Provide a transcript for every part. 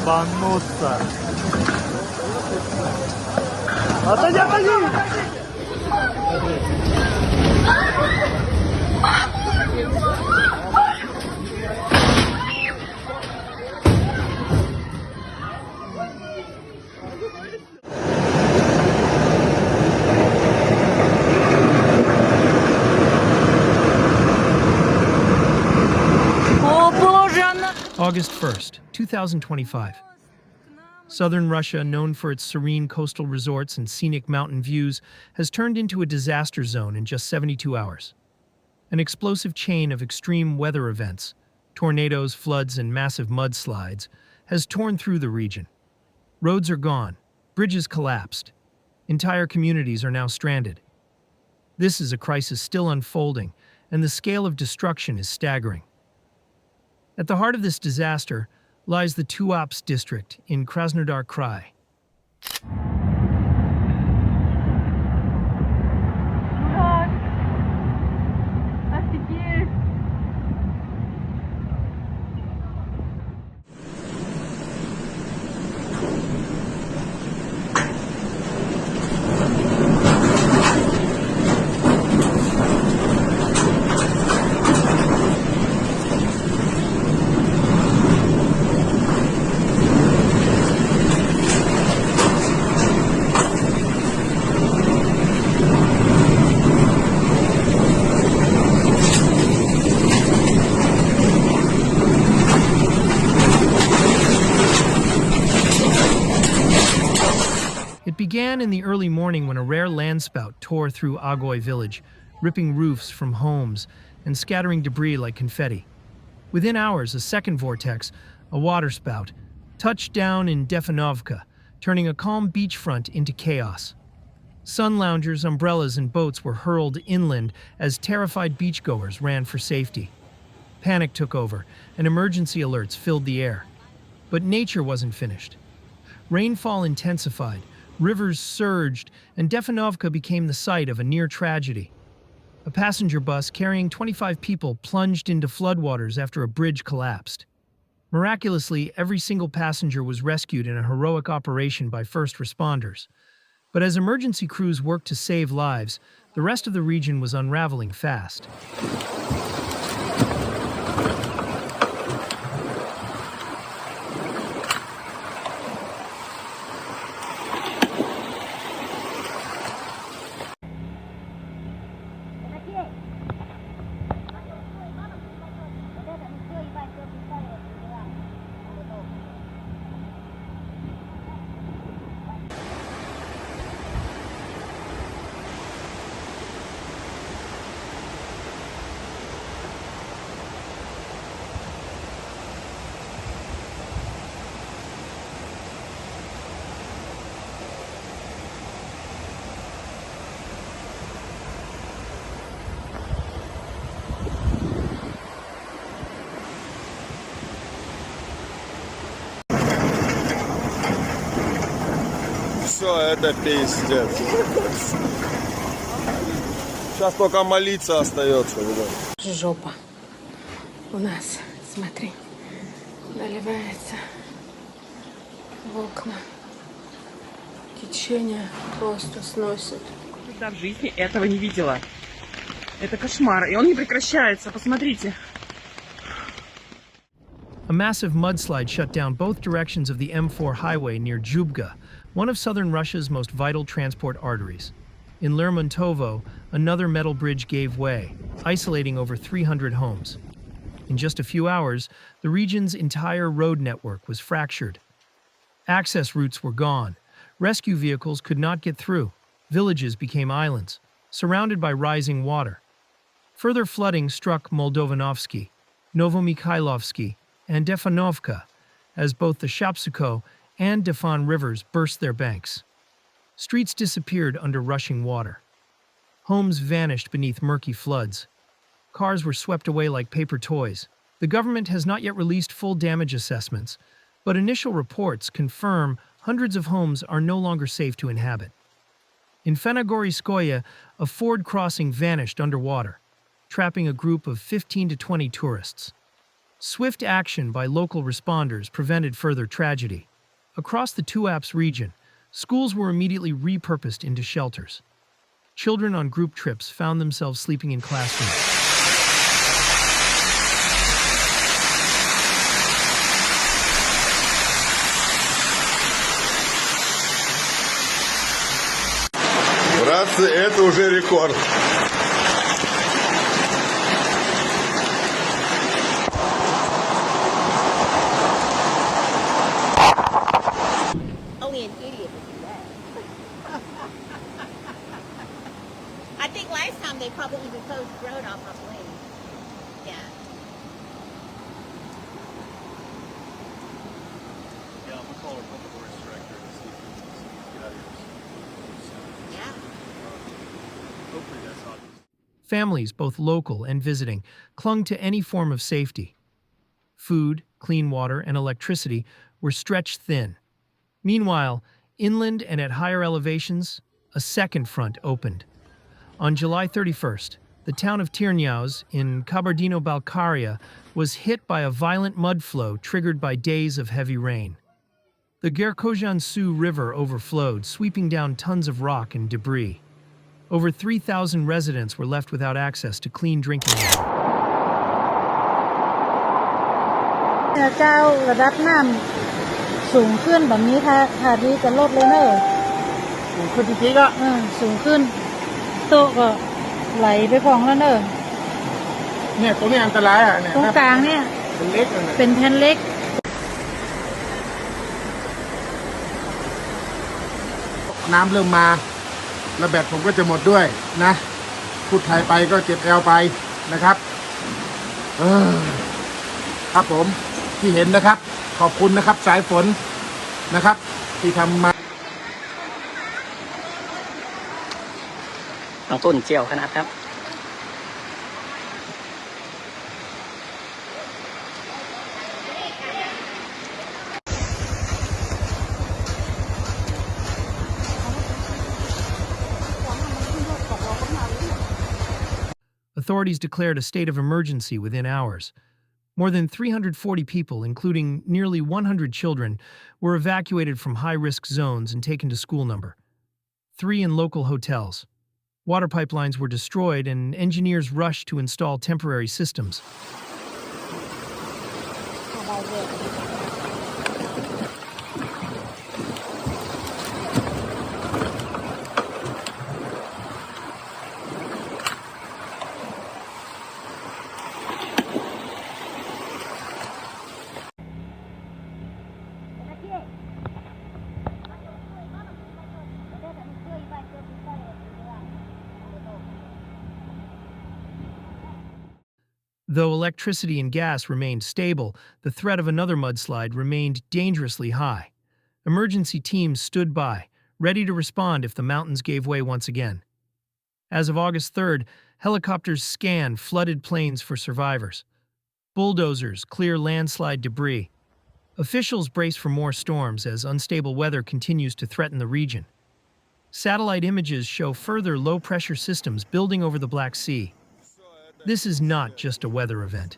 Ебануться. Отойди, отойди! August 1st, 2025. Southern Russia, known for its serene coastal resorts and scenic mountain views, has turned into a disaster zone in just 72 hours. An explosive chain of extreme weather events, tornadoes, floods, and massive mudslides, has torn through the region. Roads are gone, bridges collapsed, entire communities are now stranded. This is a crisis still unfolding, and the scale of destruction is staggering. At the heart of this disaster lies the Tuapse District in Krasnodar Krai. It began in the early morning when a rare landspout tore through Agoy village, ripping roofs from homes and scattering debris like confetti. Within hours, a second vortex, a waterspout, touched down in Defanovka, turning a calm beachfront into chaos. Sun loungers, umbrellas, and boats were hurled inland as terrified beachgoers ran for safety. Panic took over, and emergency alerts filled the air. But nature wasn't finished. Rainfall intensified, rivers surged, and Defanovka became the site of a near tragedy. A passenger bus carrying 25 people plunged into floodwaters after a bridge collapsed. Miraculously, every single passenger was rescued in a heroic operation by first responders. But as emergency crews worked to save lives, the rest of the region was unraveling fast. Все, это пиздец. Сейчас только молиться остается, ребят. Жопа. У нас, смотри, наливается в окна. Течение просто сносит. Никогда в жизни этого не видела. Это кошмар, и он не прекращается, посмотрите. A massive mudslide shut down both directions of the M4 highway near Dzhubga, one of southern Russia's most vital transport arteries. In Lermontovo, another metal bridge gave way, isolating over 300 homes. In just a few hours, the region's entire road network was fractured. Access routes were gone. Rescue vehicles could not get through. Villages became islands, surrounded by rising water. Further flooding struck Moldovanovsky, Novomikhailovsky, and Defanovka, as both the Shapsuko and Defan rivers burst their banks. Streets disappeared under rushing water. Homes vanished beneath murky floods. Cars were swept away like paper toys. The government has not yet released full damage assessments, but initial reports confirm hundreds of homes are no longer safe to inhabit. In Fenogorskoye, a ford crossing vanished underwater, trapping a group of 15 to 20 tourists. Swift action by local responders prevented further tragedy. Across the Tuapse region, schools were immediately repurposed into shelters. Children on group trips found themselves sleeping in classrooms. Братцы, это уже рекорд. Only an idiot would do that. I think last time they probably even closed the road off of Lane. Yeah. Yeah, I'm gonna call our public works director to see if he can get out of here. Yeah. Hopefully that's obvious. Families, both local and visiting, clung to any form of safety. Food, clean water, and electricity were stretched thin. Meanwhile, inland and at higher elevations, a second front opened. On July 31st, the town of Tyrnyauz in Kabardino-Balkaria was hit by a violent mud flow triggered by days of heavy rain. The Gerkozhansu River overflowed, sweeping down tons of rock and debris. Over 3,000 residents were left without access to clean drinking water. เจ้าระดับน้ำสูงขึ้นแบบนี้ถ้าดีจะลดเลยเนอะสูงขึ้นจริงๆอ่ะสูงขึ้นโต๊ะก็ไหลไปพองแล้วเนอะเนี่ยตรงนี้อันตรายอ่ะเนี่ยตรงกลางเนี่ยเป็นเล็กเป็นแผ่นเล็กน้ำเริ่มมาแล้วแบตผมก็จะหมดด้วยนะพูดไทยไปก็เจ็บแอลไปนะครับครับผมที่เห็นนะครับขอบคุณนะครับสายฝนนะครับที่ทำมาน้องต้นเจียวขนาดครับ Authorities declared a state of emergency within hours. More than 340 people, including nearly 100 children, were evacuated from high-risk zones and taken to school number 3 in local hotels. Water pipelines were destroyed and engineers rushed to install temporary systems. Though electricity and gas remained stable, the threat of another mudslide remained dangerously high. Emergency teams stood by, ready to respond if the mountains gave way once again. As of August 3rd, helicopters scanned flooded plains for survivors. Bulldozers clear landslide debris. Officials brace for more storms as unstable weather continues to threaten the region. Satellite images show further low-pressure systems building over the Black Sea. This is not just a weather event.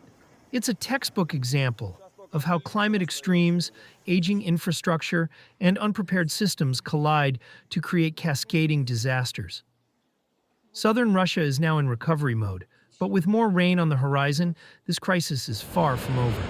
It's a textbook example of how climate extremes, aging infrastructure, and unprepared systems collide to create cascading disasters. Southern Russia is now in recovery mode, but with more rain on the horizon, this crisis is far from over.